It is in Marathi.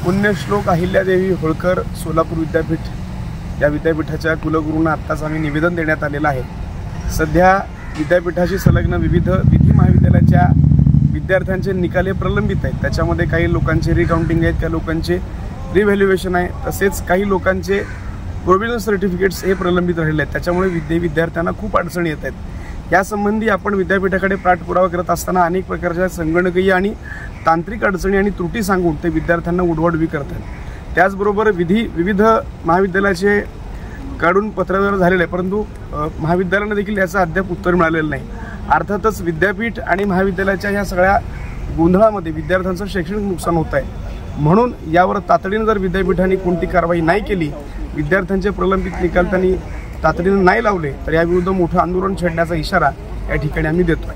पुण्यश्लोक अहिल्यादेवी होळकर सोलापूर विद्यापीठ या विद्यापीठाच्या कुलगुरूंना आत्ताच आम्ही निवेदन देण्यात आलेलं आहे। सध्या विद्यापीठाशी संलग्न विविध विधी महाविद्यालयाच्या विद्यार्थ्यांचे निकाल प्रलंबित आहेत। त्याच्यामध्ये काही लोकांचे रिकाउंटिंग आहेत, काही लोकांचे रिव्हॅल्युएशन आहे, तसेच काही लोकांचे प्रोव्हिजनल सर्टिफिकेट्स हे प्रलंबित राहिले आहेत। त्याच्यामुळे विद्यार्थ्यांना खूप अडचणी येत आहेत। यासंबंधी आपण विद्यापीठाकडे पाठपुरावा करत असताना अनेक प्रकारच्या संगणकीय आणि तांत्रिक अडचणी आणि त्रुटी सांगून ते विद्यार्थ्यांना उडवाउडवी करतात। त्याचबरोबर विविध महाविद्यालयाचे काढून पत्रव्यवहार झालेले आहे, परंतु महाविद्यालयाने देखील याचं अद्याप उत्तर मिळालेलं नाही। अर्थातच विद्यापीठ आणि महाविद्यालयाच्या ह्या सगळ्या गोंधळामध्ये विद्यार्थ्यांचं शैक्षणिक नुकसान होत आहे। म्हणून यावर तातडीने जर विद्यापीठाने कोणती कारवाई नाही केली, विद्यार्थ्यांचे प्रलंबित निकाल त्यांनी तातडीने नाही लावले, तर याविरुद्ध मोठं आंदोलन छेडण्याचा इशारा या ठिकाणी आम्ही देतोय।